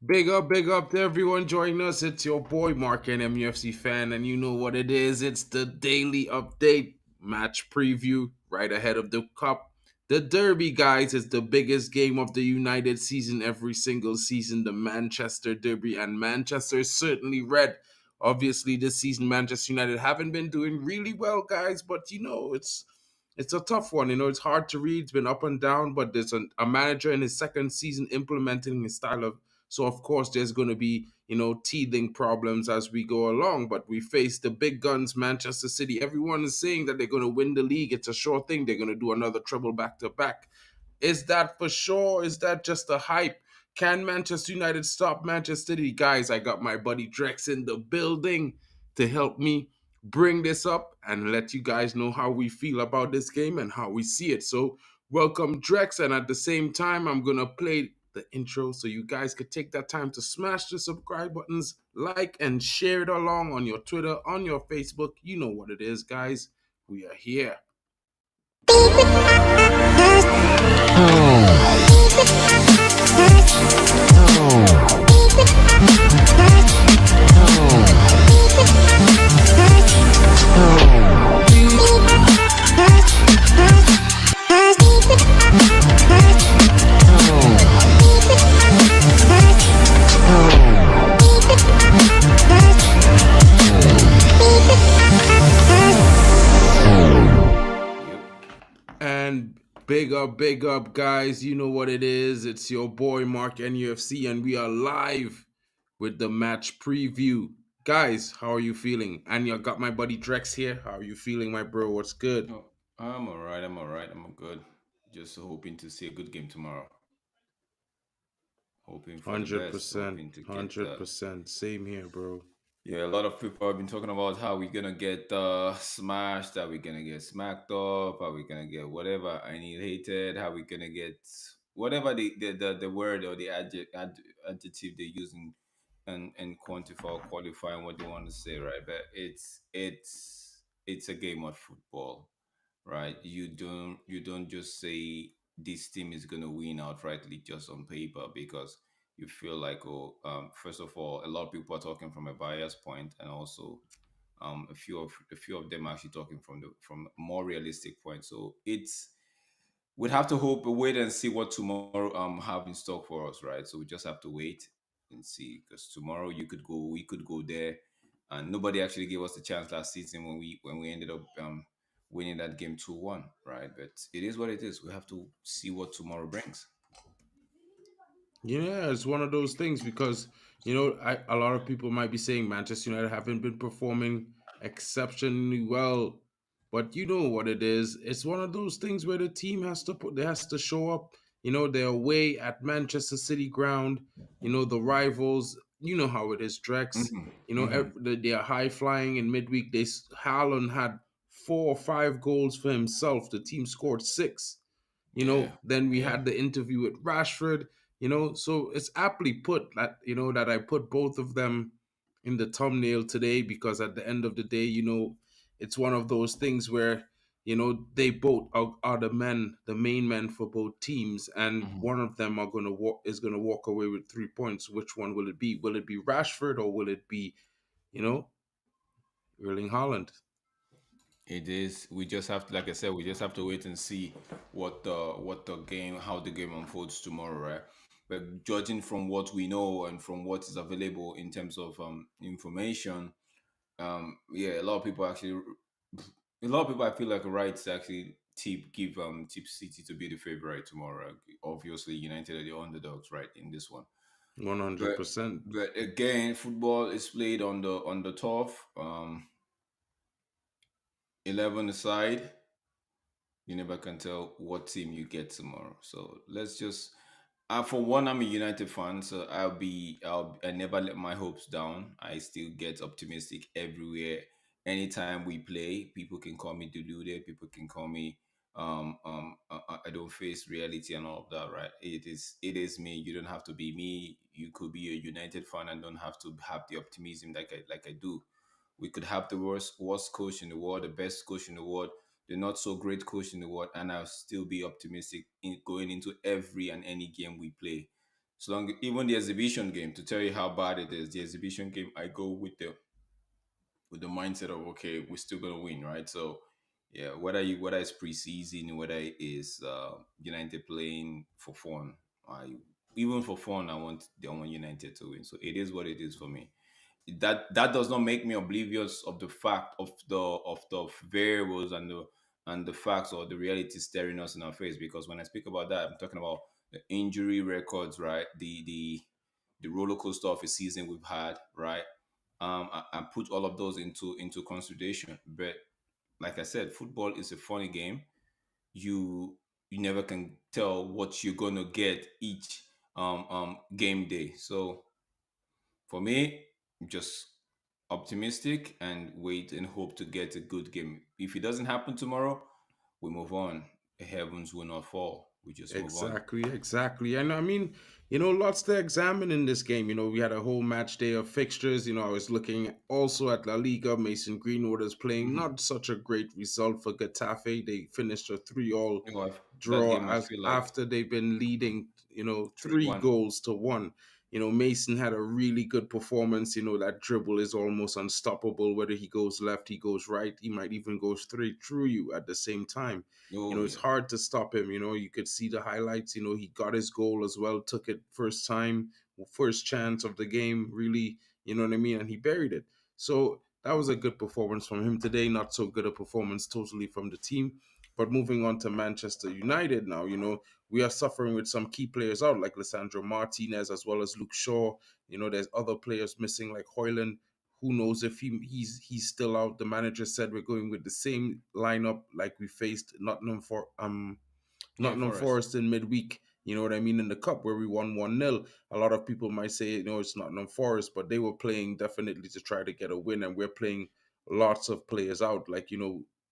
Big up to everyone joining us. It's your boy Mark, an MUFC fan, and you know what it is. It's the daily update match preview right ahead of the cup. The Derby, guys, is the biggest game of the United season every single season. The Manchester Derby, and Manchester is certainly red. Obviously, this season Manchester United haven't been doing really well, guys, but it's a tough one. It's hard to read. It's been up and down, but there's a manager in his second season implementing his style of so of course there's going to be teething problems as we go along. But we face the big guns, Manchester City. Everyone is saying that they're going to win the league. It's a sure thing. They're going to do another treble back to back. Is that for sure? Is that just a hype? Can Manchester United stop Manchester City? Guys, I got my buddy Drex in the building to help me bring this up and let you guys know how we feel about this game and how we see it. So, welcome, Drex. And at the same time, I'm going to play the intro so you guys could take that time to smash the subscribe buttons, like, and share it along on your Twitter, on your Facebook. You know what it is, guys. We are here. And big up, guys. You know what it is. It's your boy Mark NUFC, and we are live with the match preview. Guys, how are you feeling? And you got my buddy Drex here. How are you feeling, my bro? What's good? Oh, I'm all right. I'm all right. I'm good. Just hoping to see a good game tomorrow. Hoping for the best. 100%. Hoping to get that. 100%. Same here, bro. Yeah, a lot of people have been talking about how we're gonna get smashed, how we're gonna get smacked up, how we're gonna get whatever annihilated, how we're gonna get whatever the word or the adjective they're using and quantify or qualify and what they want to say, right? But it's a game of football, right? You don't just say this team is gonna win outrightly just on paper because you feel like, oh, first of all, a lot of people are talking from a bias point, and also a few of them are actually talking from a more realistic point. So it's we'd have to wait and see what tomorrow have in stock for us, right? So we just have to wait and see, because tomorrow we could go there, and nobody actually gave us the chance last season when we ended up winning that game 2-1, right? But it is what it is. We have to see what tomorrow brings. Yeah, it's one of those things because a lot of people might be saying Manchester United haven't been performing exceptionally well, but you know what it is. It's one of those things where the team has to show up. They're away at Manchester City ground. The rivals. You know how it is, Drex. Hmm. Hmm. They are high flying in midweek. Haaland had 4 or 5 goals for himself. The team scored six. Yeah, Then we yeah. had the interview with Rashford. So it's aptly put that that I put both of them in the thumbnail today because at the end of the day, it's one of those things where they both are the main men for both teams, and Mhm. one of them is gonna walk away with 3 points. Which one will it be? Will it be Rashford or will it be you know Erling Haaland? It is. We just have to, like I said, we just have to wait and see how the game unfolds tomorrow, right? But judging from what we know and from what is available in terms of information, yeah, a lot of people I feel like are right to actually tip City to be the favorite tomorrow. Obviously, United are the underdogs, right, in this one. One hundred But percent. but again, football is played on the turf. 11 aside, you never can tell what team you get tomorrow. So let's just. For one, I'm a United fan, so I never let my hopes down. I still get optimistic everywhere. Anytime we play, people can call me deluded. People can call me I don't face reality and all of that, right? It is me. You don't have to be me. You could be a United fan and don't have to have the optimism like I do. We could have the worst coach in the world, the best coach in the world, the not so great coach in the world, and I'll still be optimistic in going into every and any game we play. So long, even the exhibition game, to tell you how bad it is, the exhibition game, I go with the mindset of okay, we're still gonna win, right? So yeah, whether it's preseason, whether it is United playing for fun, I even for fun, I want United to win. So it is what it is for me. That does not make me oblivious of the fact of the variables and the facts or the reality staring us in our face. Because when I speak about that, I'm talking about the injury records, right? The roller coaster of a season we've had, right? I put all of those into consideration. But like I said, football is a funny game. You you never can tell what you're gonna get each game day. So for me, just optimistic and wait and hope to get a good game. If it doesn't happen tomorrow, we move on. The heavens will not fall. We just move on. Exactly, exactly. And I mean, lots to examine in this game. We had a whole match day of fixtures. I was looking also at La Liga. Mason Greenwood is playing Hmm. not such a great result for Getafe. They finished a 3-all You know, that draw game, I as feel like after they've been leading, three three one. goals to one. Mason had a really good performance. That dribble is almost unstoppable. Whether he goes left, he goes right, he might even go straight through you at the same time. Oh It's yeah. hard to stop him. You could see the highlights. He got his goal as well, took it first time, first chance of the game, really, you know what I mean? And he buried it. So that was a good performance from him today. Not so good a performance totally from the team. But moving on to Manchester United now, we are suffering with some key players out, like Lissandro Martinez as well as Luke Shaw. There's other players missing, like Hoyland. Who knows if he's still out? The manager said we're going with the same lineup like we faced Yeah, Nottingham for us. Forest in midweek. You know what I mean? In the cup where we won 1-0. A lot of people might say, it's Nottingham Forest, but they were playing definitely to try to get a win, and we're playing lots of players out. Like,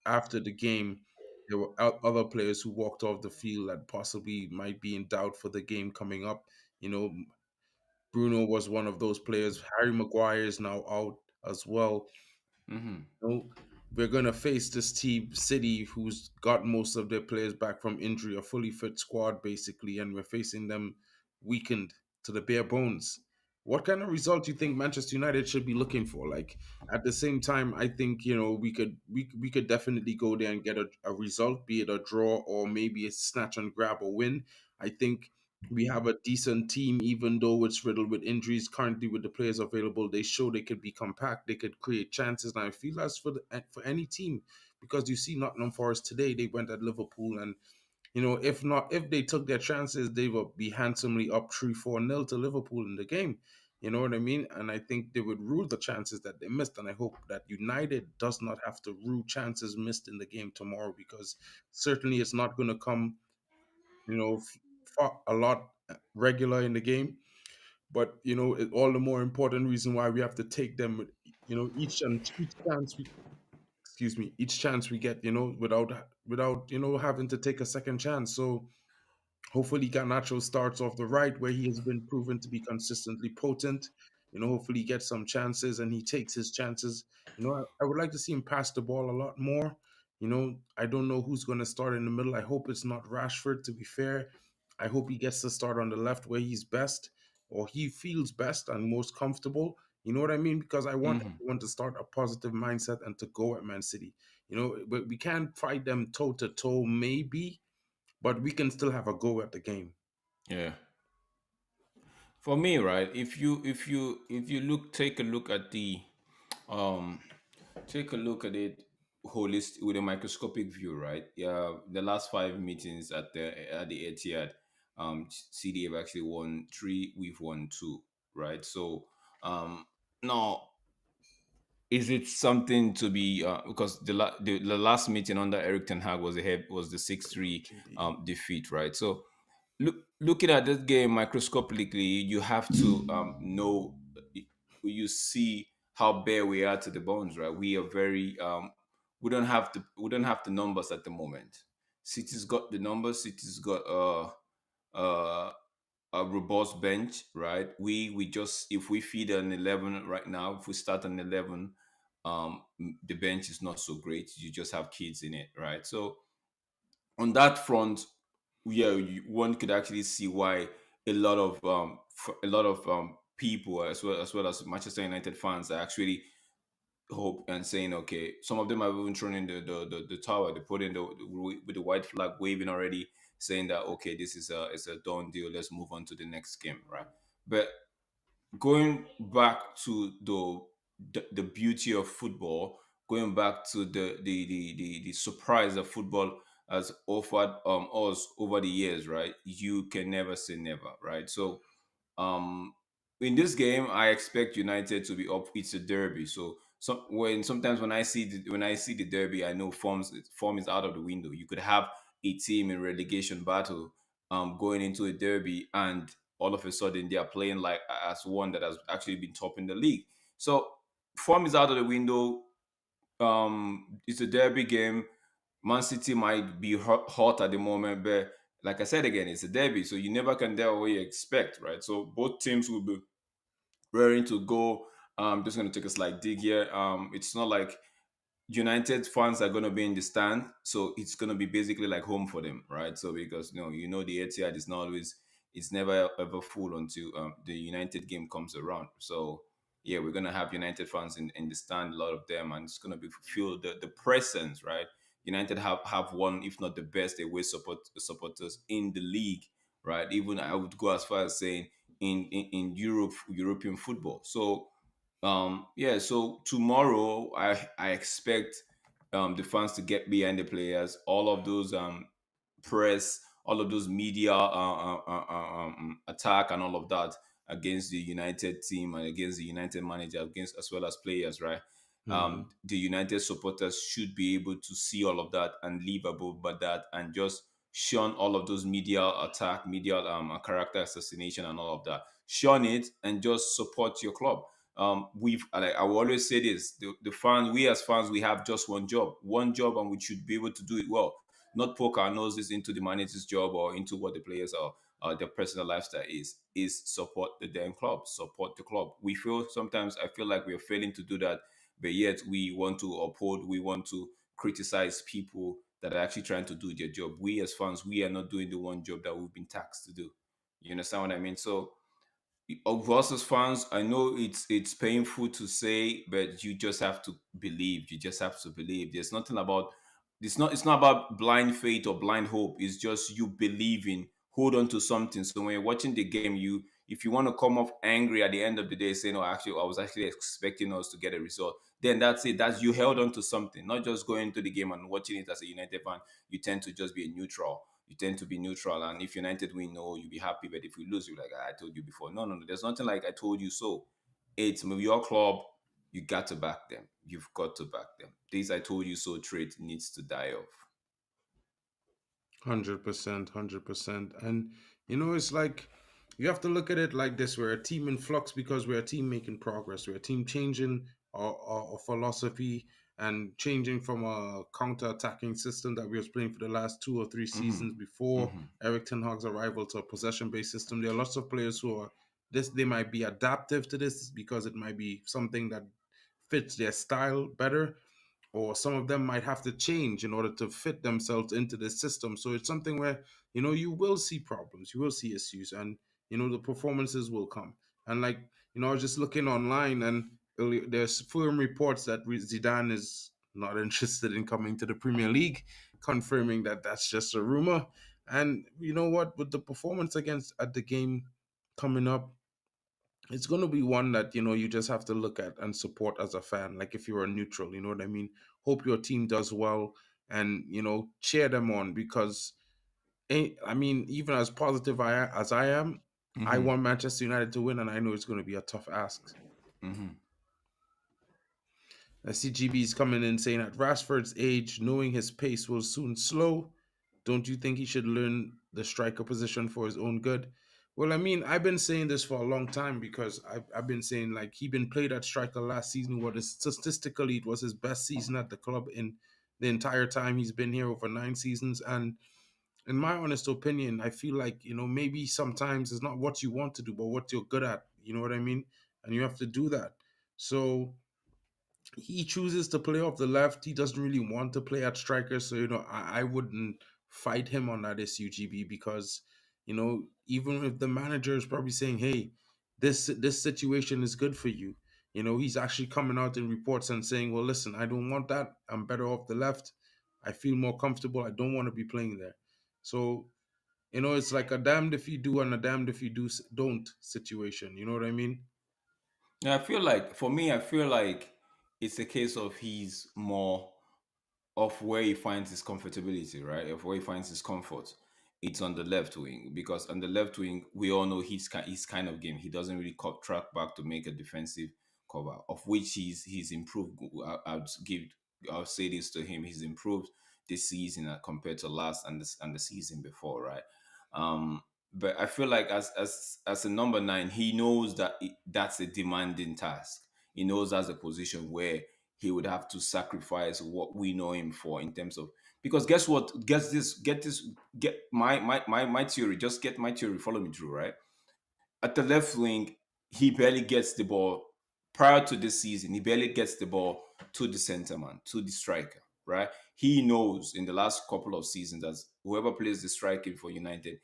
after the game, there were other players who walked off the field that possibly might be in doubt for the game coming up. You know, Bruno was one of those players. Harry Maguire is now out as well. Hmm. Know, we're going to face this team, City, who's got most of their players back from injury, a fully fit squad, basically, and we're facing them weakened to the bare bones. What kind of result do you think Manchester United should be looking for? Like at the same time, I think we could definitely go there and get a result, be it a draw or maybe a snatch and grab or win. I think we have a decent team, even though it's riddled with injuries. Currently, with the players available, they show they could be compact, they could create chances. And I feel that's for any team, because you see Nottingham Forest today, they went at Liverpool, and if they took their chances, they would be handsomely up 3-4 nil to Liverpool in the game. You know what I mean? And I think they would rue the chances that they missed. And I hope that United does not have to rue chances missed in the game tomorrow, because certainly it's not going to come, a lot regular in the game. But all the more important reason why we have to take them. Each chance we each chance we get, without having to take a second chance. So hopefully, Garnacho starts off the right where he has been proven to be consistently potent. Hopefully, he gets some chances and he takes his chances. I would like to see him pass the ball a lot more. I don't know who's going to start in the middle. I hope it's not Rashford, to be fair. I hope he gets to start on the left where he's best, or he feels best and most comfortable. You know what I mean? Because I want Hmm. everyone to start a positive mindset and to go at Man City. But we can't fight them toe to toe, maybe, but we can still have a go at the game. Yeah. For me, right? If you look, take a look at um take a look at it holistic with a microscopic view, right? Yeah, the last five meetings at the Etihad, CD have actually won three, we've won two, right? So now, is it something to be because the last meeting under Eric Ten Hag was the 6-3 GD. defeat, right? So looking at this game microscopically, you have to know, you see how bare we are to the bones, right? We are very we don't have the numbers at the moment. City's got the numbers. City's got uh a robust bench, right? We just, if we feed an 11 right now, if we start an 11, the bench is not so great. You just have kids in it, right? So on that front, yeah, one could actually see why. a lot of people, as well as Manchester United fans, are actually hope and saying, okay, some of them have even thrown in the tower. They put in with the white flag waving already, saying that okay, this is a done deal. Let's move on to the next game, right? But going back to the beauty of football, going back to the surprise that football has offered us over the years, right? You can never say never, right? So um, in this game, I expect United to be up. It's a derby, so sometimes when I see the derby, I know form is out of the window. You could have a team in relegation battle going into a derby, and all of a sudden they are playing like as one that has actually been top in the league. So form is out of the window. It's a derby game. Man City might be hot at the moment, but like I said again, it's a derby, so you never can tell what you expect, right? So both teams will be raring to go. Just going to take a slight dig here. It's not like United fans are going to be in the stand, so it's going to be basically like home for them, right? So because the Etihad is not always, it's never ever full until the United game comes around. So yeah, we're going to have United fans in the stand, a lot of them, and it's going to be feel the presence, right? United have one, if not the best, away supporters in the league, right? Even I would go as far as saying in European football. So yeah, so tomorrow I expect the fans to get behind the players. All of those press, all of those media attack and all of that against the United team and against the United manager, against as well as players, right? Hmm. The United supporters should be able to see all of that and live above but that and just shun all of those media attack, media character assassination and all of that. Shun it and just support your club. I will always say this: the fans, we as fans, we have just one job, and we should be able to do it well. Not poke our noses into the manager's job or into what the players are, their personal lifestyle is support the damn club, support the club. I feel like we are failing to do that, but yet we want to uphold, we want to criticize people that are actually trying to do their job. We as fans, we are not doing the one job that we've been taxed to do. You understand what I mean? So of us as fans, I know it's painful to say, but you just have to believe. You just have to believe. There's nothing about it's not about blind faith or blind hope. It's just you believing, hold on to something. So when you're watching the game, if you want to come off angry at the end of the day, saying, "Oh, actually, I was actually expecting us to get a result," then that's it. That's you held on to something, not just going into the game and watching it as a United fan. You tend to just be a neutral. You tend to be neutral. And if United win, no, you'll be happy. But if we lose, you're like, "Ah, I told you before." No, no, no. There's nothing like I told you so. It's your club. You got to back them. You've got to back them. This I told you so trait needs to die off. 100%, 100%. And it's like you have to look at it like this: we're a team in flux because we're a team making progress. We're a team changing our philosophy and changing from a counter-attacking system that we was playing for the last 2 or 3 seasons Hmm. before Hmm. Eric Ten Hag's arrival to a possession-based system. There are lots of players who are this. They might be adaptive to this because it might be something that fits their style better, or some of them might have to change in order to fit themselves into the system. So it's something where you will see problems, you will see issues, and the performances will come. And like I was just looking online, and there's firm reports that Zidane is not interested in coming to the Premier League, confirming that that's just a rumor. And you know what? With the performance against at the game coming up, it's going to be one that you just have to look at and support as a fan, like if you're a neutral, you know what I mean. Hope your team does well, and cheer them on, because I mean, even as positive as I am, I Hmm. want Manchester United to win, and I know it's going to be a tough ask. Hmm. I see GB's coming in saying at Rashford's age, knowing his pace will soon slow, don't you think he should learn the striker position for his own good? Well, I mean, I've been saying this for a long time, because I've been saying, like, he been played at striker last season. What is statistically, it was his best season at the club in the entire time he's been here, over 9 seasons. And in my honest opinion, I feel like, maybe sometimes it's not what you want to do, but what you're good at. You know what I mean? And you have to do that. So he chooses to play off the left. He doesn't really want to play at striker. So, I wouldn't fight him on that issue, GB, because Even if the manager is probably saying, "Hey, this situation is good for you," he's actually coming out in reports and saying, "Well, listen, I don't want that. I'm better off the left. I feel more comfortable. I don't want to be playing there." So it's like a damned if you do and a damned if you don't situation. You know what I mean? Yeah, I feel like for me, I feel like it's a case of he's more of where he finds his comfortability, right? Of where he finds his comfort. It's on the left wing because on the left wing, we all know his kind of game. He doesn't really track back to make a defensive cover, of which he's improved. I'll say this to him: he's improved this season compared to last and the season before, right? Um, but I feel like as a number nine, he knows that that's a demanding task. He knows that's a position where he would have to sacrifice what we know him for in terms of because guess what? Get my theory. Just get my theory. Follow me through, right? At the left wing, he barely gets the ball. Prior to this season, he barely gets the ball to the center man, to the striker, right? He knows in the last couple of seasons that whoever plays the striking for United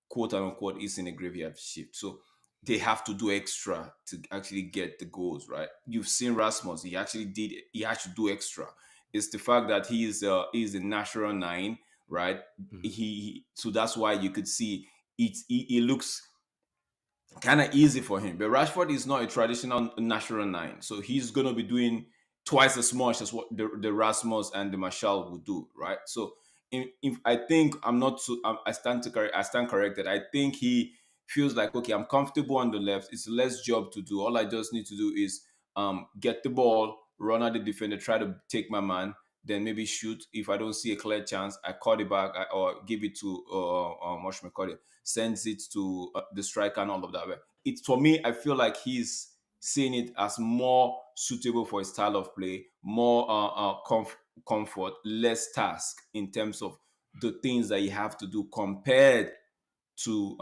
quote unquote is in a graveyard shift. So they have to do extra to actually get the goals, right? You've seen Rasmus, he had to do extra. It's the fact that he is a natural nine, right? So that's why you could see it looks kind of easy for him. But Rashford is not a traditional natural nine, so he's gonna be doing twice as much as what the Rasmus and the Marshall would do, right? So if I think I'm not so I stand corrected. I think he feels like okay, I'm comfortable on the left. It's less job to do. All I just need to do is get the ball, run at the defender, try to take my man, then maybe shoot. If I don't see a clear chance, I cut it back or give it to Mosh McCarthy, sends it to the striker and all of that. But it's for me, I feel like he's seeing it as more suitable for his style of play, more comfort, less task in terms of the things that you have to do compared to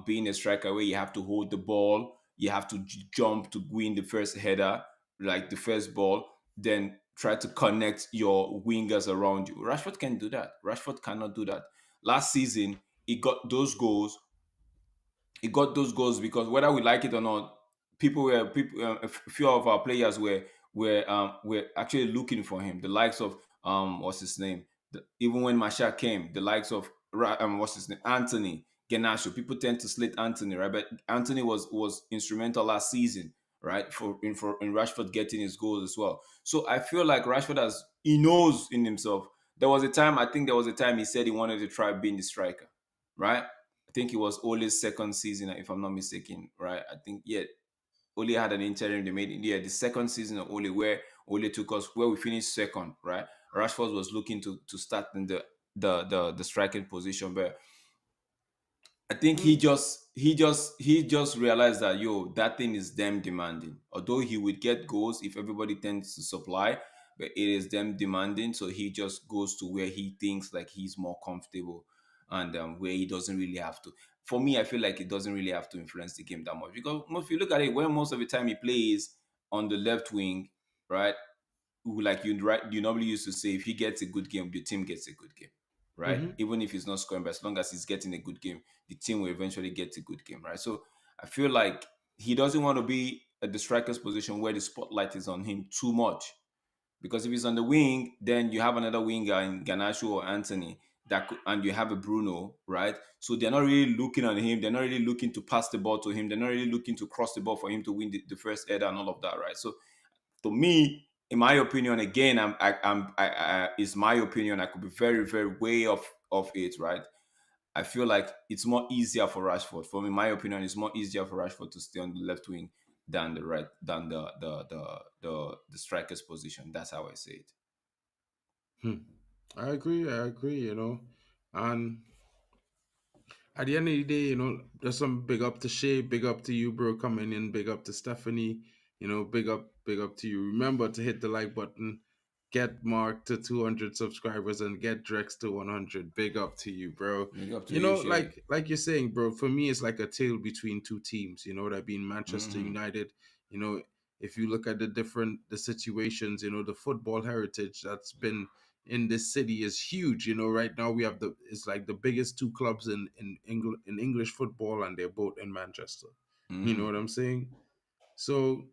being a striker where you have to hold the ball, you have to jump to win the first header, like the first ball, then try to connect your wingers around you. Rashford can do that. Rashford cannot do that. Last season, he got those goals because whether we like it or not, a few of our players were actually looking for him. The likes of what's his name? Even when Masha came, the likes of what's his name? Anthony Genasio. People tend to slate Anthony, right? But Anthony was instrumental last season, right? For in Rashford getting his goals as well. So I feel like Rashford he knows in himself. I think there was a time he said he wanted to try being the striker, right? I think it was Ole's second season, if I'm not mistaken, right? I think yeah, Ole had an interim. They made the second season of Ole where Ole took us where we finished second, right? Rashford was looking to start in the striking position, but I think he Mm, just he just he just realized that that thing is them demanding. Although he would get goals if everybody tends to supply, but it is them demanding. So he just goes to where he thinks like he's more comfortable and where he doesn't really have to. For me, I feel like it doesn't really have to influence the game that much because if you look at it, when most of the time he plays on the left wing, right? Like you normally used to say if he gets a good game, the team gets a good game, right? mhm. Even if he's not scoring, but as long as he's getting a good game, the team will eventually get a good game, right? So I feel like he doesn't want to be at the striker's position where the spotlight is on him too much. Because if he's on the wing, then you have another winger in Ganacho or Anthony and you have a Bruno, right? So they're not really looking at him. They're not really looking to pass the ball to him. They're not really looking to cross the ball for him to win the first header and all of that, right? So to me, in my opinion, again, is my opinion. I could be very, very way off it, right? I feel like it's more easier for Rashford. For me, my opinion, it's more easier for Rashford to stay on the left wing than the right than the striker's position. That's how I say it. Hmm. I agree. I agree. And at the end of the day, there's some big up to Shay, big up to you, bro, coming in, big up to Stephanie, big up to you. Remember to hit the like button, get Mark to 200 subscribers, and get Drex to 100. Big up to you, bro. Big up to you, Shay. Like you're saying, bro. For me, it's like a tale between two teams. You know that being Manchester Hmm. United. You know, if you look at the situations, the football heritage that's been in this city is huge. Right now we have it's like the biggest two clubs in English football, and they're both in Manchester. You know Hmm. what I'm saying? So,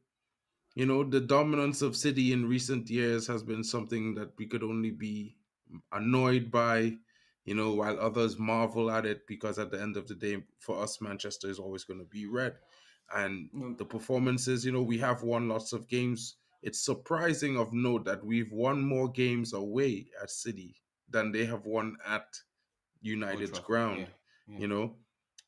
the dominance of City in recent years has been something that we could only be annoyed by, while others marvel at it, because at the end of the day, for us, Manchester is always going to be red. And the performances, we have won lots of games. It's surprising of note that we've won more games away at City than they have won at Old United's Trafford. Yeah. ground, Yeah. you know.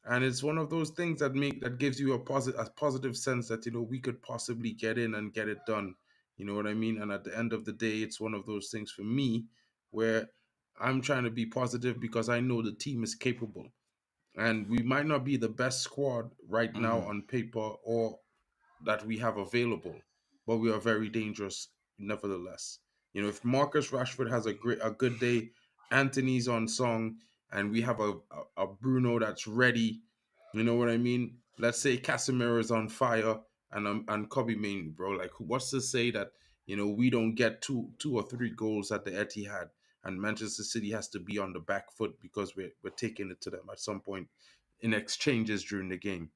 And it's one of those things that gives you a positive sense that we could possibly get in and get it done. You know what I mean? And at the end of the day, it's one of those things for me where I'm trying to be positive because I know the team is capable. And we might not be the best squad right now Hmm. on paper or that we have available, but we are very dangerous nevertheless. If Marcus Rashford has a good day, Anthony's on song, and we have a Bruno that's ready, you know what I mean? Let's say Casemiro is on fire and Kobe Main, bro. Like, what's to say that we don't get two or three goals at the Etihad, and Manchester City has to be on the back foot because we're taking it to them at some point in exchanges during the game.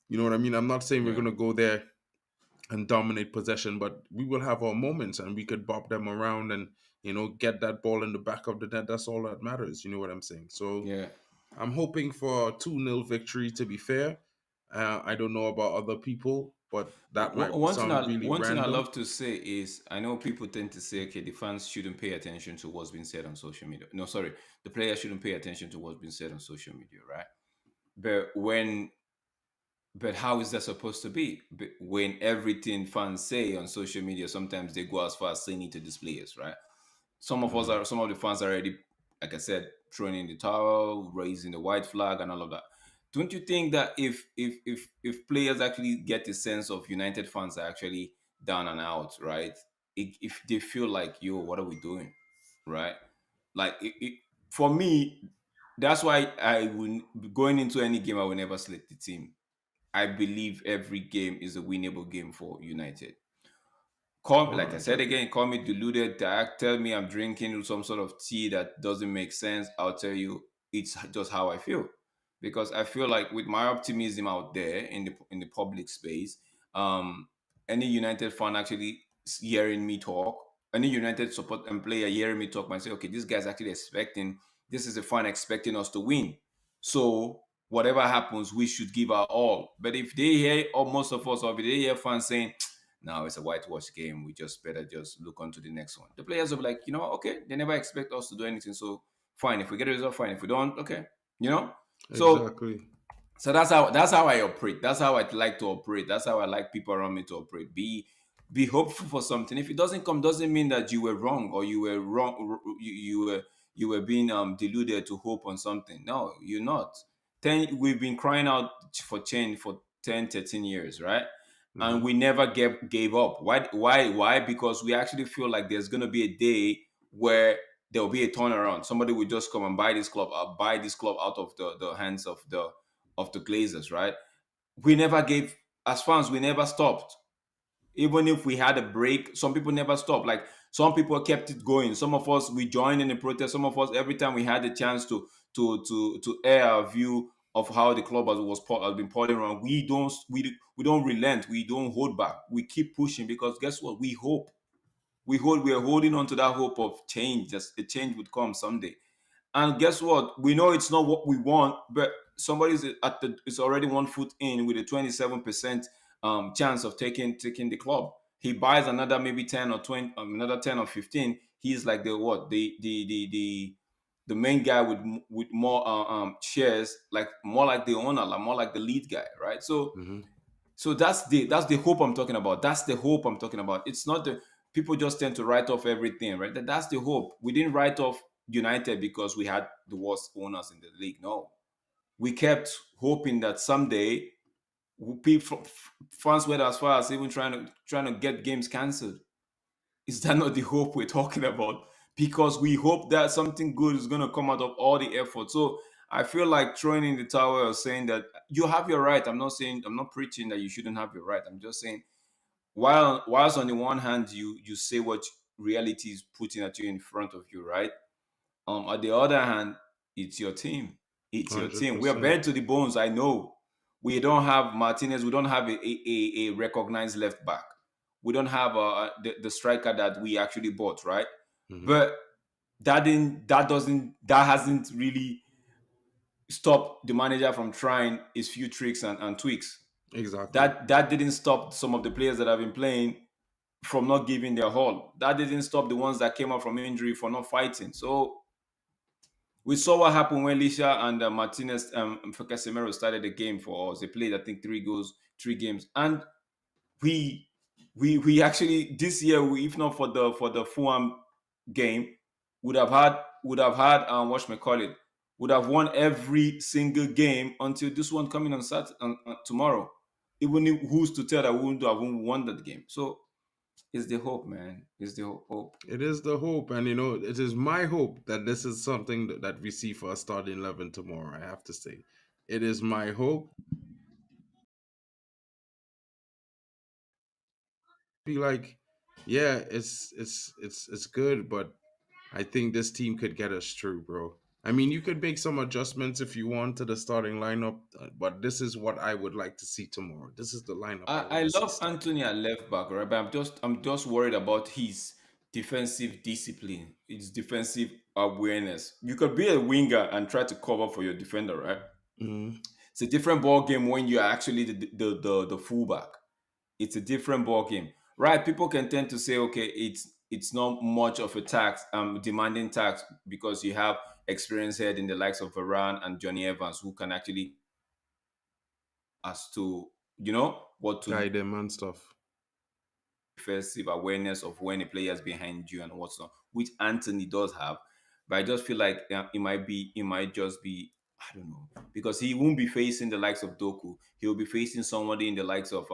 You know what I mean? I'm not saying we're Yeah. gonna go there and dominate possession, but we will have our moments and we could bop them around and get that ball in the back of the net. That's all that matters. You know what I'm saying? So Yeah. I'm hoping for a 2-0 victory. To be fair, I don't know about other people, but that might One thing sound really I random. love to say is I know people tend to say, okay, the fans shouldn't pay attention to what's been said on social media. No, sorry, the players shouldn't pay attention to what's been said on social media, right? But but how is that supposed to be? When everything fans say on social media, sometimes they go as far as saying it to these players, right? Hmm. Some of the fans are already, like I said, throwing in the towel, raising the white flag, and all of that. Don't you think that if players actually get the sense of United fans are actually down and out, right? If they feel like, yo, what are we doing, right? Like for me, that's why I will going into any game, I will never select the team. I believe every game is a winnable game for United. Call, Oh no, like I I said get you. again, call me deluded. Tell me I'm drinking some sort of tea that doesn't make sense. I'll tell you it's just how I feel, because I feel like with my optimism out there in the public space, um, any United fan actually hearing me talk, any United support and player hearing me talk might say, okay, this guy's actually expecting. This is a fan expecting us to win. So whatever happens, we should give our all. But if they hear, or most of us, or if they hear fans saying, now it's a whitewash game. We just better just look on to the next one. The players will be like, okay, they never expect us to do anything. So fine. If we get a result, fine. If we don't, okay. You know? So Exactly. that's how I operate. That's how I like to operate. That's how I like people around me to operate. Be hopeful for something. If it doesn't come, doesn't mean that you were wrong or you were wrong. You were being deluded to hope on something. No, you're not. We've been crying out for change for 10, 13 years, right? And Hmm. we never gave up. Why? Because we actually feel like there's gonna be a day where there'll be a turnaround. Somebody will just come and buy this club out of the hands of the Glazers, right? We never gave, as fans, we never stopped. Even if we had a break, some people never stopped. Like some people kept it going. Some of us we joined in the protest. Some of us every time we had the chance to air our view of how the club has been pouring around. We don't relent. We don't hold back. We keep pushing because guess what? We are holding on to that hope of change. Just a change would come someday. And guess what? We know it's not what we want, but somebody's at the it's already 1 foot in with a 27% chance of taking the club. He buys another maybe 10 or 20, another 10 or 15. He's like the what the main guy with more shares, like more like the owner, like more like the lead guy, right? Hmm. So that's the hope I'm talking about. That's the hope I'm talking about. It's not the people just tend to write off everything, right? That's the hope. We didn't write off United because we had the worst owners in the league. No, we kept hoping that someday people fans went as far as even trying to get games cancelled. Is that not the hope we're talking about? Because we hope that something good is going to come out of all the effort. So I feel like throwing in the towel or saying that you have your right. I'm not preaching that you shouldn't have your right. I'm just saying whilst on the one hand you say what reality is putting at you in front of you, right? On the other hand, it's your team. It's your team. We are 100%. bent to the bones. I know. We don't have Martinez. We don't have a recognized left back. We don't have the striker that we actually bought, right? Hmm. But that hasn't really stopped the manager from trying his few tricks and tweaks. Exactly. That didn't stop some of the players that have been playing from not giving their all. That didn't stop the ones that came out from injury for not fighting. So we saw what happened when Lisha and Martinez for Casemiro started the game for us. They played, I think, 3 goals, 3 games, and we we actually this year, if not for the Fulham game, would have had what we call it, would have won every single game until this one coming on Saturday, tomorrow. Even if, who's to tell that we wouldn't have won that game? So it's the hope, man. It's the hope. It is the hope, and it is my hope that this is something that we see for a starting 11 tomorrow. I have to say, it is my hope. Be like, yeah, it's good, but I think this team could get us through, bro. I mean, you could make some adjustments if you want to the starting lineup, but this is what I would like to see tomorrow. This is the lineup I want I to see love start. Anthony at left back, right? But I'm just worried about his defensive discipline, his defensive awareness. You could be a winger and try to cover for your defender, right? Mm, It's a different ball game when you're actually the fullback. It's a different ball game, right? People can tend to say, okay, it's not much of a tax, demanding tax, because you have experience head in the likes of Varane and Johnny Evans, who can actually as to what to do, guide them and stuff. defensive awareness of when a player is behind you and what's not, which Anthony does have. But I just feel like it might just be, I don't know, because he won't be facing the likes of Doku. He'll be facing somebody in the likes of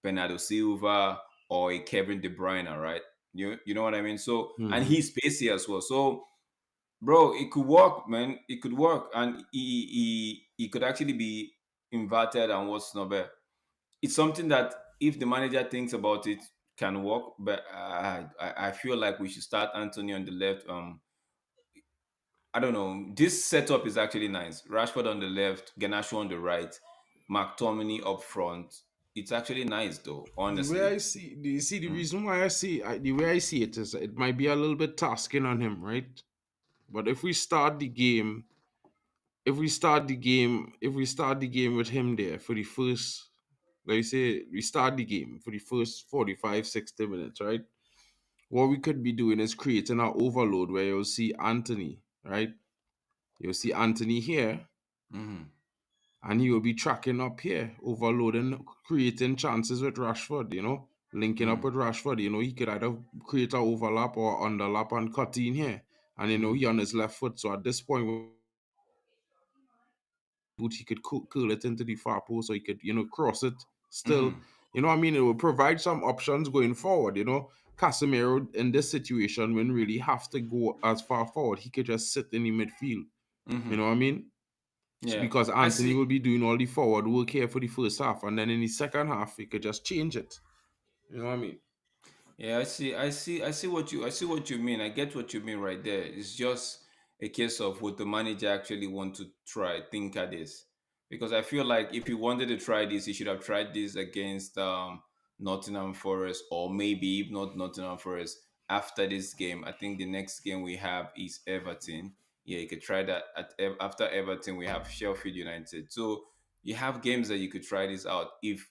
Bernardo Silva or a Kevin De Bruyne, right? You know what I mean? So, and Hmm. he's spacey as well. So, bro, it could work, man. It could work, and he could actually be inverted and what's not. But it's something that, if the manager thinks about it, can work. But I feel like we should start Anthony on the left. I don't know. This setup is actually nice. Rashford on the left, Ganacho on the right, McTominay up front. It's actually nice, though. The way I Honestly. see, do you see the Mm. reason why the way I see it is it might be a little bit tasking on him, right? But if we start the game with him there for the first, like you say, we start the game for the first 45, 60 minutes, right? What we could be doing is creating an overload where you'll see Anthony, right? You'll see Anthony here, Mm-hmm. and he will be tracking up here, overloading, creating chances with Rashford, linking up Mm-hmm. with Rashford. He could either create an overlap or underlap and cut in here. And, he on his left foot. So at this point, he could curl it into the far post, or he could, cross it still. Mm-hmm. What I mean? It will provide some options going forward. Casemiro in this situation wouldn't really have to go as far forward. He could just sit in the midfield. You know Mm-hmm. what I mean? So Yeah, because I Anthony see. will be doing all the forward work here for the first half, and then in the second half, he could just change it. You know what I mean? Yeah, I see what you mean. I get what you mean right there. It's just a case of what the manager actually want to try, think at this. Because I feel like if he wanted to try this, he should have tried this against Nottingham Forest, or maybe if not Nottingham Forest, after this game. I think the next game we have is Everton. Yeah, you could try that after Everton. We have Sheffield United. So you have games that you could try this out if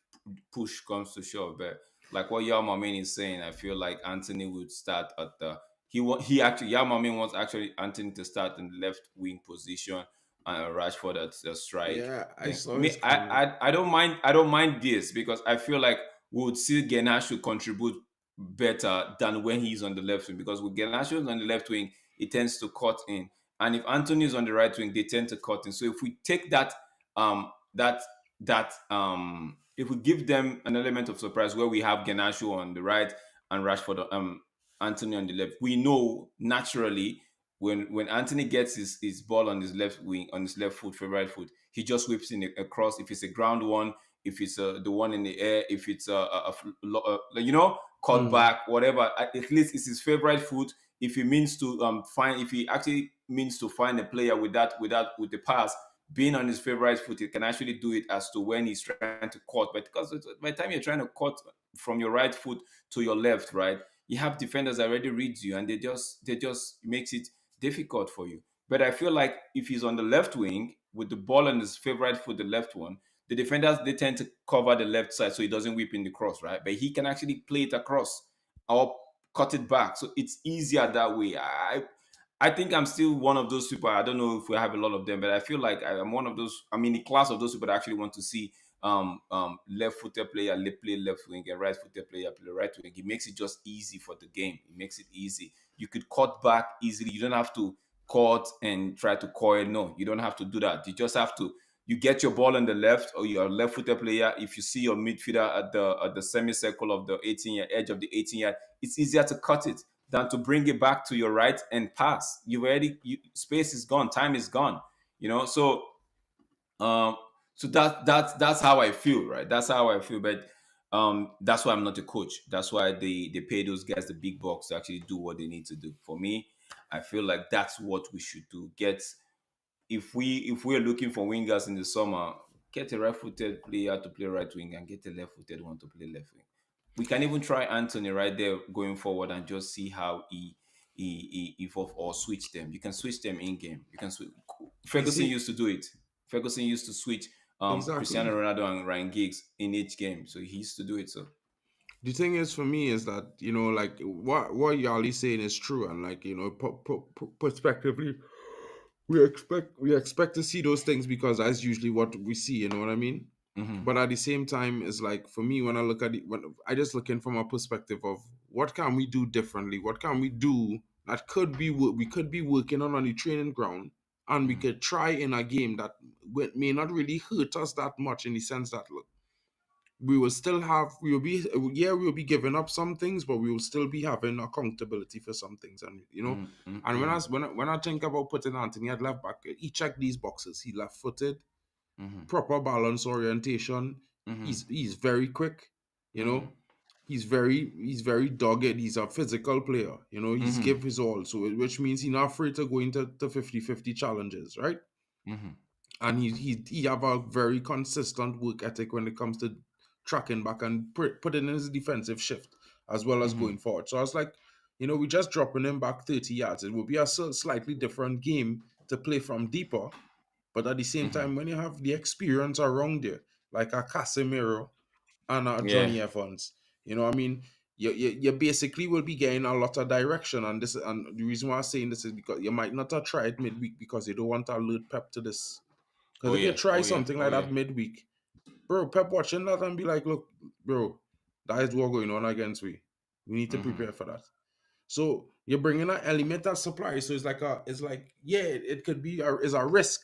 push comes to shove. But like what Yamamin is saying, I feel like Anthony would start at the he actually Yamamin wants actually Anthony to start in the left wing position and Rashford at the strike. Yeah, I Then saw his me, comment. I don't mind this, because I feel like we would see Genash contribute better than when he's on the left wing, because with Genash on the left wing, he tends to cut in, and if Anthony is on the right wing, they tend to cut in. So if we take that if we give them an element of surprise where we have Genashu on the right and Rashford Anthony on the left, we know naturally when Anthony gets his ball on his left wing, on his left foot, favorite foot, he just whips in across. If it's a ground one, if it's the one in the air, if it's cut Mm. back, whatever. At least it's his favorite food. If he means to find, if he actually means to find a player with that, with the pass being on his favorite foot, he can actually do it as to when he's trying to cut. But because by the time you're trying to cut from your right foot to your left, right, you have defenders that already reads you, and they just makes it difficult for you. But I feel like if he's on the left wing with the ball on his favorite foot, the left one, the defenders they tend to cover the left side so he doesn't whip in the cross, right? But he can actually play it across or cut it back, so it's easier that way. I think I'm still one of those people. I don't know if we have a lot of them, but I feel like I'm one of those. I'm in the class of those people that actually want to see left-footed player play left wing and right-footed player play right wing. It makes it just easy for the game. It makes it easy. You could cut back easily. You don't have to cut and try to coil. No, you don't have to do that. You just have to. You get your ball on the left or your left-footed player. If you see your midfielder at the semicircle of the 18-yard edge of the 18-yard, it's easier to cut it than to bring it back to your right and pass. Space is gone, time is gone. So um, that's how I feel, right? That's how I feel. But that's why I'm not a coach. That's why they pay those guys the big bucks to actually do what they need to do. For me, I feel like that's what we should do. Get if we're looking for wingers in the summer, get a right-footed player to play right wing and get a left-footed one to play left wing. We can even try Anthony right there going forward and just see how he evolve or switch them. You can switch them in game. You can switch. You Ferguson see, used to do it. Ferguson used to switch Cristiano exactly. Ronaldo and Ryan Giggs in each game. So he used to do it. So. The thing is for me is that like what Yali saying is true, and like prospectively, we expect to see those things because that's usually what we see. You know what I mean? Hmm. But at the same time, it's like for me when I look at it, when I just looking from a perspective of what can we do differently, what can we do that could be we could be working on the training ground, and we Hmm. could try in a game that may not really hurt us that much in the sense that look, we will still have we will be yeah we will be giving up some things, but we will still be having accountability for some things, and Hmm. and Hmm. when I think about putting Anthony at left back, he checked these boxes. He left footed, Hmm. proper balance orientation. Hmm. He's very quick, you Hmm. know. He's very dogged. He's a physical player, he's Hmm. give his all. So which means he's not afraid to go into the 50-50 challenges, right? Hmm. And he have a very consistent work ethic when it comes to tracking back and putting in his defensive shift as well as Hmm. going forward. So I was like, we just dropping him back 30 yards. It will be a slightly different game to play from deeper, but at the same Hmm. time, when you have the experience around you, like a Casemiro and a Yeah. Johnny Evans, I mean, you basically will be getting a lot of direction. And the reason why I'm saying this is because you might not have tried midweek because you don't want to alert Pep to this. Because Oh if you yeah. try Oh yeah. something Oh like yeah. that midweek, bro, Pep watching that and be like, look, bro, that is what going on against we. We need to Hmm. prepare for that. So you're bringing an element of supply. So it's like yeah, it could be is a risk.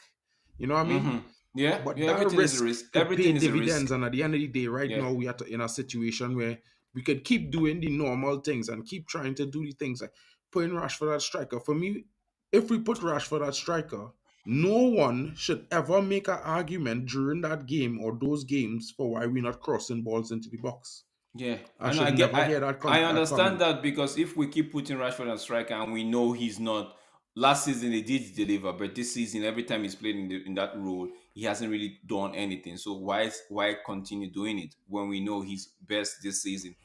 You know what I mean? Hmm. Yeah. But Yeah. that Everything is a risk risk. could pay Everything is a risk. dividends. And at the end of the day, right Yeah. now, we are in a situation where we could keep doing the normal things and keep trying to do the things like putting Rashford at striker. For me, if we put Rashford at striker, no one should ever make an argument during that game or those games for why we're not crossing balls into the box. Yeah, I I know. should I get. never I hear I that understand comment. that because if we keep putting Rashford on striker and we know he's not. Last season he did deliver, but this season every time he's played in that role, he hasn't really done anything. So why continue doing it when we know he's best this season?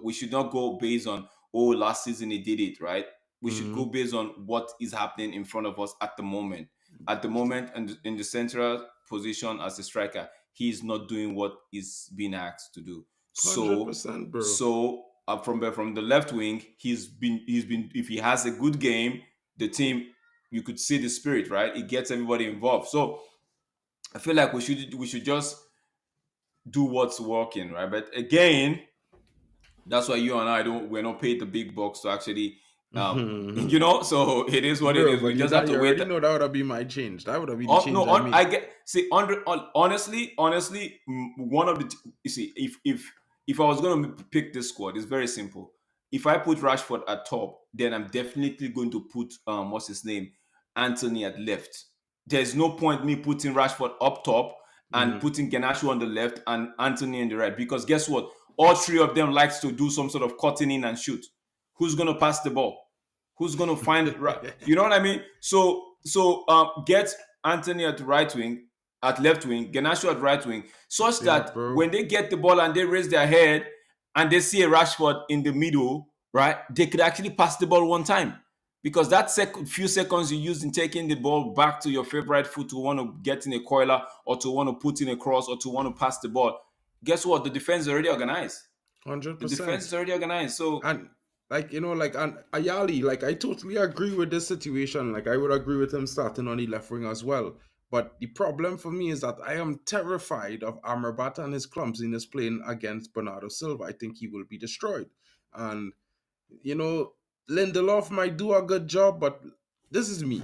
We should not go based on last season he did it right. We should go Mm-hmm. based on what is happening in front of us at the moment. At the moment, and in the central position as a striker, he's not doing what is being asked to do. So 100%, bro. so from the left wing, he's been if he has a good game, the team you could see the spirit, right? It gets everybody involved. So I feel like we should just do what's working, right? But again, that's why you and I don't we're not paid the big bucks to actually so it is what it Bro, is. We but just have that to you wait. already know that would have been my change. That would have been the No, change I I make. get see. Honestly, one of the you see, if I was gonna pick this squad, it's very simple. If I put Rashford at top, then I'm definitely going to put what's his name, Anthony at left. There's no point me putting Rashford up top and Mm-hmm. putting Ganacho on the left and Anthony on the right because guess what? all three of them likes to do some sort of cutting in and shoot. Who's gonna pass the ball? Who's gonna find it? Right? You know what I mean? So get Anthony at right wing, at left wing, Ganacho at right wing, such Yeah, that bro. when they get the ball and they raise their head and they see a Rashford in the middle, right? They could actually pass the ball one time. Because that few seconds you use in taking the ball back to your favorite foot to want to get in a coiler or to want to put in a cross or to want to pass the ball, guess what? The defense is already organized. Hundred The defense is percent. already organized. So And like like and Ayali, like I totally agree with this situation. Like I would agree with him starting on the left wing as well. But the problem for me is that I am terrified of Amrabat and his clumsiness playing against Bernardo Silva. I think he will be destroyed. And you know, Lindelof might do a good job, but this is me.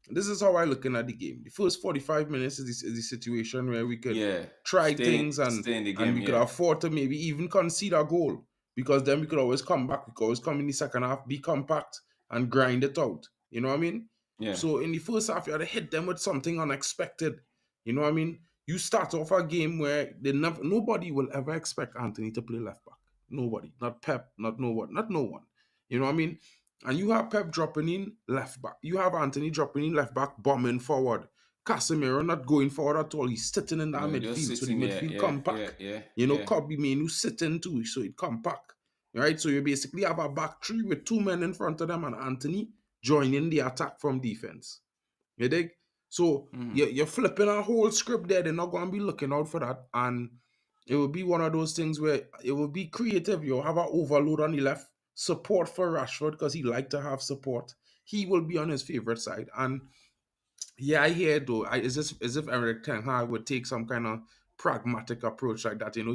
This is how I looking at the game. The first 45 minutes is the situation where we could yeah, try things stay in the and game. we could Yeah, afford to maybe even concede a goal because then we could always come back. We could always come in the second half, be compact and grind it out. You know what I mean? yeah. So in the first half, you had to hit them with something unexpected. You know what I mean? You start off a game where nobody will ever expect Anthony to play left back. Nobody, not Pep, not no one, not no one. You know what I mean? And you have Pep dropping in left back. You have Anthony dropping in left back, bombing forward. Casemiro not going forward at all. He's sitting in that No, just midfield. So the sitting. Yeah, midfield yeah, come yeah, back. yeah, You know, yeah. Kobe Manu sitting too. So it come back. Right? So you basically have a back three with two men in front of them and Anthony joining the attack from defense. You dig? So Mm-hmm. you're flipping a whole script there. They're not going to be looking out for that. And it will be one of those things where it will be creative. You'll have an overload on the left, support for Rashford because he like to have support. He will be on his favorite side. And yeah, I hear though. Is this as if Eric Ten Hag would take some kind of pragmatic approach like that? You know,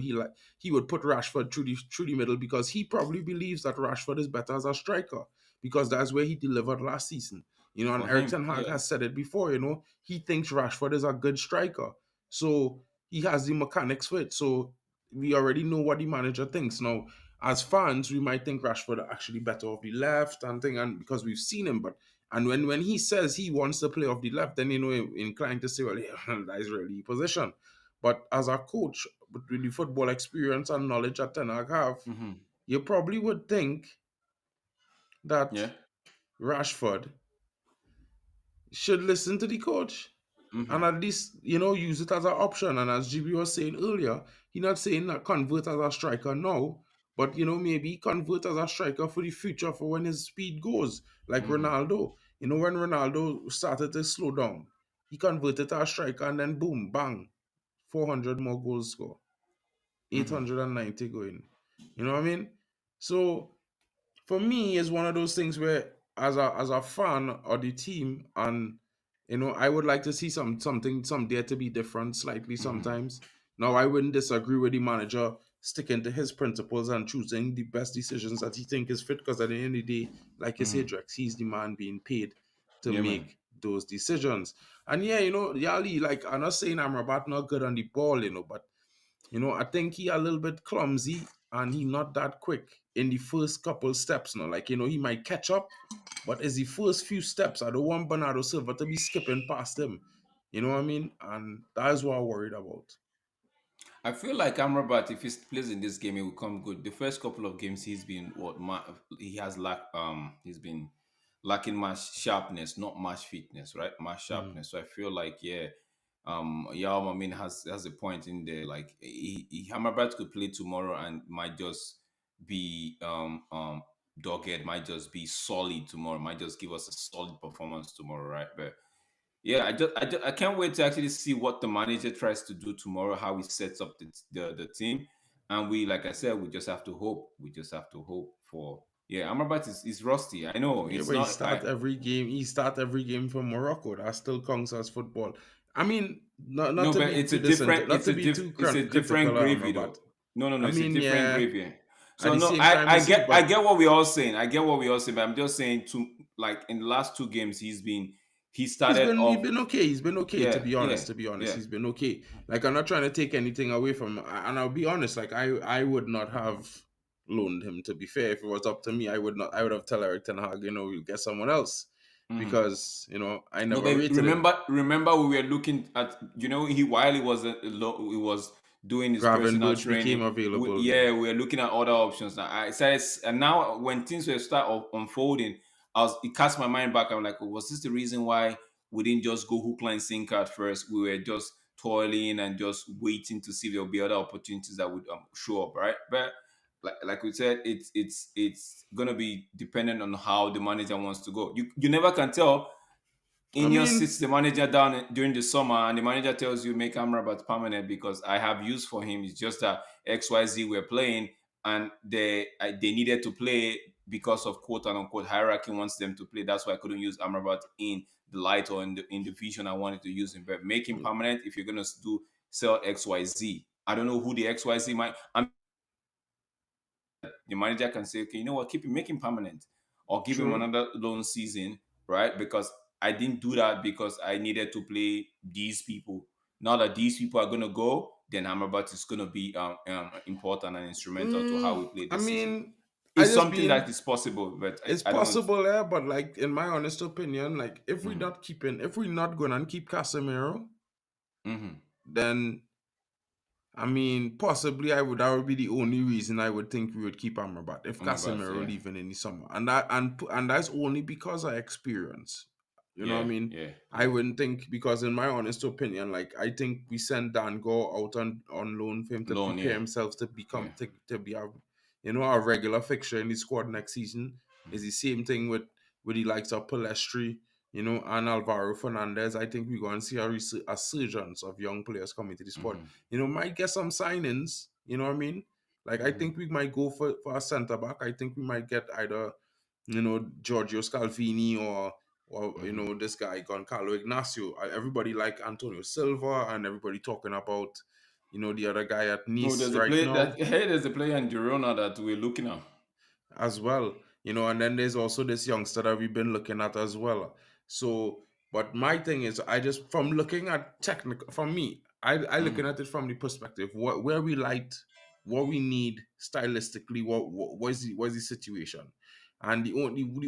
he would put Rashford through the middle because he probably believes that Rashford is better as a striker because that's where he delivered last season. You know, and For Eric him, Ten Hag yeah. has said it before. You know, he thinks Rashford is a good striker, so he has the mechanics for it. So we already know what the manager thinks now. As fans, we might think Rashford are actually better off the left and thing, and because we've seen him, but and when he says he wants to play off the left, then you know inclined to say, well, yeah, that is really position. But as a coach, with the football experience and knowledge that Ten Hag have, Mm-hmm. you probably would think that Yeah. Rashford should listen to the coach and Mm-hmm. at least use it as an option. And as GB was saying earlier, he not saying that convert as a striker now, but maybe convert as a striker for the future for when his speed goes, like Mm-hmm. Ronaldo. When Ronaldo started to slow down, he converted to a striker and then boom, bang, 400 more goals score, Mm-hmm. 890 going. You know what I mean? So for me is one of those things where as a fan of the team and I would like to see some dare to be different slightly Mm-hmm. sometimes. Now I wouldn't disagree with the manager sticking to his principles and choosing the best decisions that he think is fit because at the end of the day, like you say, Mm-hmm. Drex, he's the man being paid to Yeah, man. make those decisions. And yeah, Yali, like I'm not saying I'm Rabat not good on the ball, but I think he a little bit clumsy and he not that quick in the first couple steps now. Like, he might catch up, but as the first few steps, I don't want Bernardo Silva to be skipping past him. You know what I mean? And that is what I'm worried about. I feel like Amrabat, if he plays in this game, he will come good. The first couple of games, he has he's been lacking match sharpness, not match fitness, right? Match Mm. sharpness. So I feel like Yao Mamin has a point in there. Like Amrabat could play tomorrow and might just be dogged, might just be solid tomorrow, might just give us a solid performance tomorrow, right? But yeah, I can't wait to actually see what the manager tries to do tomorrow, how he sets up the team, and like I said, we just have to hope. We just have to hope for. Yeah, Amrabat is rusty. I know Yeah, it's but he not. start every game. He start every game for Morocco. That still counts as football. I mean, not No, to but be too distant, not to be too it's a different critical of gravy Amrabat. though. No, no, no, I it's a mean, different yeah, gravy. at So the no, same time, you see, I but get what we're all saying. I get what we all saying, but I'm just saying to like in the last two games he he's started been he's off. been okay. He's been okay to Yeah, be yeah, honest. To be honest, yeah. he's been okay. Like I'm not trying to take anything away from him. And I'll be honest. Like I would not have loaned him. To be fair, if it was up to me, I would not. I would have tell Eric Ten Hag, you get someone else Mhm. because I No, never but rated him. remember we were looking at he while he was he was doing his personal Gravenberch training. became available. Yeah. Yeah, we're looking at other options now. I said, and now when things were unfolding, it cast my mind back. I'm like, oh, was this the reason why we didn't just go hook, line, sinker at first? We were just toiling and just waiting to see if there'll be other opportunities that would show up, right? But like we said, it's gonna be dependent on how the manager wants to go. You never can tell. I Ineos mean, sits the manager down during the summer, and the manager tells you make Amrabat permanent because I have use for him. It's just that XYZ were playing, and they needed to play because of quote and unquote hierarchy wants them to play. That's why I couldn't use Amrabat in the light or in the vision I wanted to use him. But make him permanent if you're gonna do sell XYZ. I don't know who the XYZ might. The manager can say, okay, you know what, keep him, make him permanent, or give him true. another loan season, right? Because I didn't do that because I needed to play these people. Now that these people are gonna go, then Amrabat is gonna be important and instrumental to how we play I this season. mean, I It's just something that being is possible, but it's I don't. possible, yeah, but like in my honest opinion, like Mm-hmm, if we're not gonna keep Casemiro, mm-hmm, then I mean, possibly that would be the only reason I would think we would keep Amrabat if Amrabat, Casemiro yeah, leaving in the summer, and that's only because of experience. You know what I yeah, mean? yeah, I yeah. wouldn't think because, in my honest opinion, like I think we sent Dango out on loan for him to Loan, prepare yeah, himself to become yeah. to be a a regular fixture in the squad next season. Is Mm-hmm, the same thing with the likes of Palestri, and Alvaro Fernandez. I think we're going to see a resurgence of young players coming to the squad. mm-hmm, Might get some signings. You know what I mean? Like I mm-hmm, think we might go for a centre back. I think we might get either Giorgio Scalvini or mm-hmm. this guy Goncalo Ignacio. Everybody like Antonio Silva and everybody talking about the other guy at No, Nice there's a right play that now hey, there's a player in Girona that we're looking at. as well. And then there's also this youngster that we've been looking at as well. So, but my thing is, I just from looking at technical, from me, I looking Mm-hmm. at it from the perspective where we liked, what we need stylistically, what is the situation, and the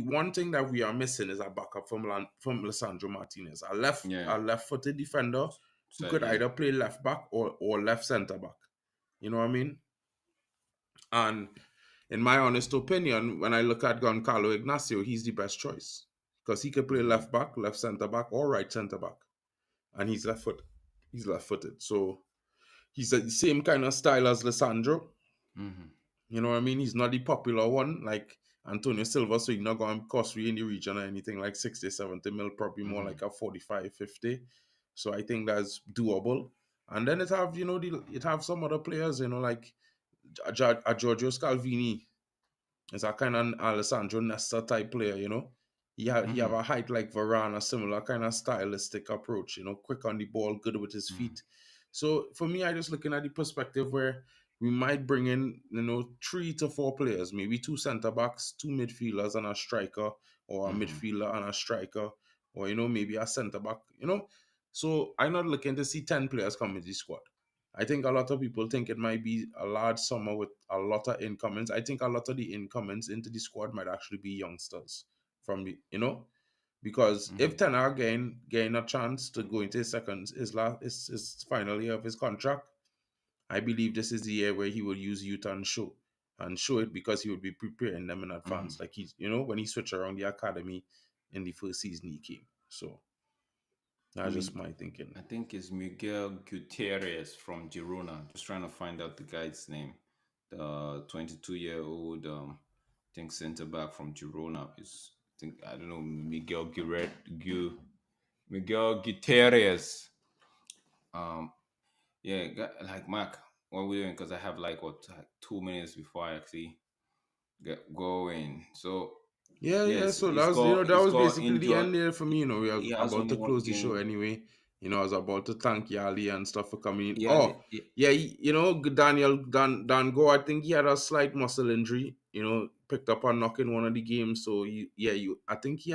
one thing that we are missing is a backup from Lissandro Martinez, Yeah, a left-footed defender who said could yeah. either play left back or left centre back. You know what I mean? And in my honest opinion, when I look at Goncalo Ignacio, he's the best choice because he could play Mm-hmm. left back, left centre back, or right centre back, and he's left foot. He's left footed, so he's the same kind of style as Lissandro. Mm-hmm. You know what I mean? He's not the popular one like Antonio Silva, so he's not going to cost you in the region or anything like 60, 70 mil, probably more Mm-hmm. like a 45, 50. So I think that's doable. And then it have some other players, like a Giorgio Scalvini. It's a kind of Alessandro Nesta type player. He have Mm-hmm. a height like Varane, a similar kind of stylistic approach. Quick on the ball, good with his Mm-hmm. feet. So for me, I just looking at the perspective where we might bring in 3 to 4 players, maybe two centre backs, two midfielders, and a striker, or a Mm-hmm. midfielder and a striker, or maybe a centre back. So I'm not looking to see 10 players come in the squad. I think a lot of people think it might be a large summer with a lot of incomings. I think a lot of the incomings into the squad might actually be youngsters from because Mm-hmm. if Ten Hag gain a chance to go into his final year of his contract, I believe this is the year where he will use youth and show it because he would be preparing them in Mm-hmm. advance, like he's when he switched around the academy in the first season he came. So that's just my thinking. I think it's Miguel Gutierrez from Girona. Just trying to find out the guy's name. The 22-year-old, I think center back from Girona is. I think I don't know Miguel Gutierrez. Um, yeah, like Mark, what we doing? Because I have like 2 minutes before I actually get going. So Yeah, yeah. yes, So that he's was got basically the injured. end there for me. We are He has about only to one close the show game. anyway. I was about to thank Yali and stuff for coming in. Yeah, Oh, yeah, Dan Go. I think he had a slight muscle injury. Picked up a knock in one of the games. So I think he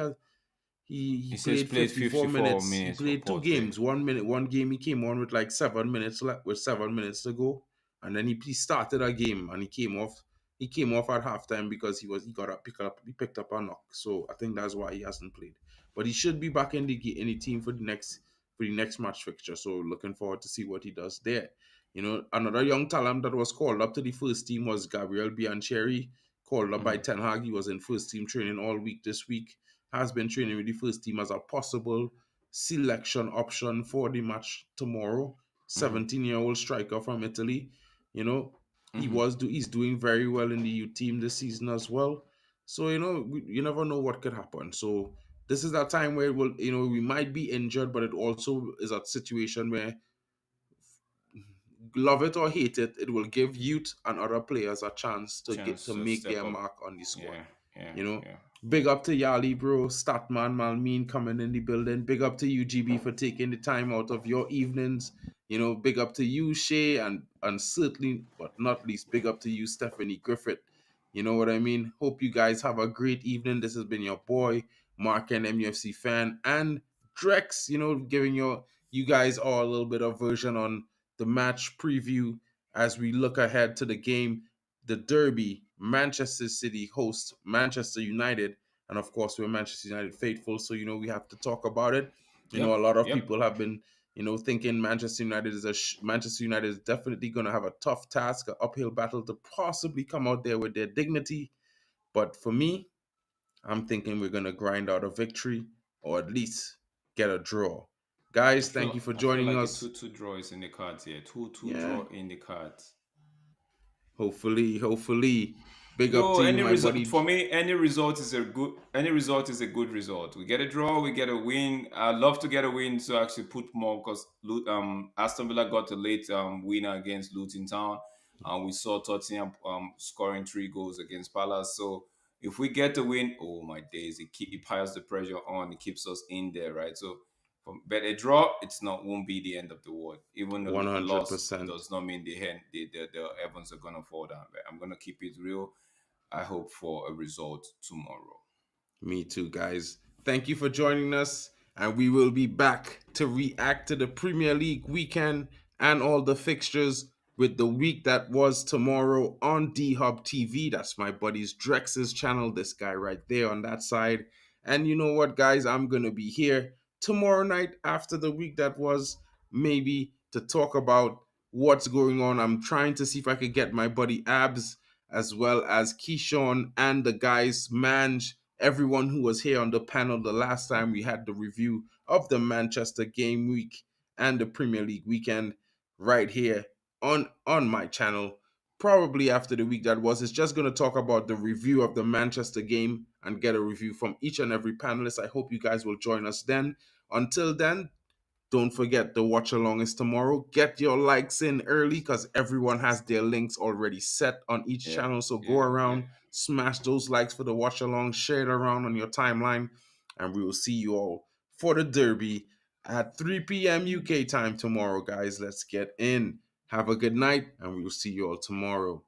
he says played played 54 54 minutes. He minutes for played two Porto. games. 1 minute, one game he came on with like 7 minutes left, with 7 minutes to go, and then he started a game and he came off. He came off at halftime because he got a he picked up a knock. So I think that's why he hasn't played. But he should be back in the team for the next match fixture. So looking forward to see what he does there. Another young talent that was called up to the first team was Gabriel Biancheri, called up by Mm-hmm. Ten Hag. He was in first team training all week this week, has been training with the first team as a possible selection option for the match tomorrow. Mm-hmm. 17-year-old striker from Italy. You know, Mm-hmm. he's doing very well in the U team this season as well. So, you never know what could happen. So this is that time where we might be injured, but it also is a situation where, love it or hate it, it will give youth and other players a chance to get Chance to to make step their up. mark on the squad. Yeah, yeah, You know, yeah. big up to Yali, bro, Statman, Malmeen coming in the building. Big up to you, GB, for taking the time out of your evenings. Big up to you, Shay, and certainly, but not least, big up to you, Stephanie Griffith. You know what I mean? Hope you guys have a great evening. This has been your boy, Mark, and MUFC fan, and Drex. Giving you guys all a little bit of version on the match preview as we look ahead to the game, the Derby. Manchester City host Manchester United, and of course we're Manchester United faithful, so we have to talk about it. A Yep, lot of yep. people have been thinking Manchester United is definitely going to have a tough task, an uphill battle to possibly come out there with their dignity. But for me, I'm thinking we're going to grind out a victory or at least get a draw. I Guys, thank you feel for I feel joining like a us. 2-2 draw is in the cards here. 2-2 Yeah, draw in the cards. hopefully. Big up Though to you, any my result buddy. for me, any result is a good result. We get a draw, we get a win. I'd love to get a win to actually put more because Aston Villa got a late winner against Luton Town. We saw Tottenham scoring 3 goals against Palace. So if we get the win, oh my days, it piles the pressure on. It keeps us in there, right? So, but a draw, it's not won't be the end of the world. Even a loss 100%. does not mean the Evans are gonna fall down. But I'm gonna keep it real. I hope for a result tomorrow. Me too, guys. Thank you for joining us, and we will be back to react to the Premier League weekend and all the fixtures with the week that was tomorrow on D Hub TV. That's my buddy's Drex's channel, this guy right there on that side. And you know what, guys? I'm going to be here tomorrow night after the week that was, maybe to talk about what's going on. I'm trying to see if I could get my buddy Abs as well as Keyshawn and the guys, Manj, everyone who was here on the panel the last time we had the review of the Manchester game week and the Premier League weekend right here on my channel. Probably after the week that was, it's just going to talk about the review of the Manchester game and get a review from each and every panelist. I hope you guys will join us then. Until then, don't forget the watch along is tomorrow. Get your likes in early because everyone has their links already set on each Yeah, channel. So go yeah, yeah. around, smash those likes for the watch along, share it around on your timeline, and we will see you all for the Derby at 3 p.m. UK time tomorrow, guys. Let's get in. Have a good night, and we will see you all tomorrow.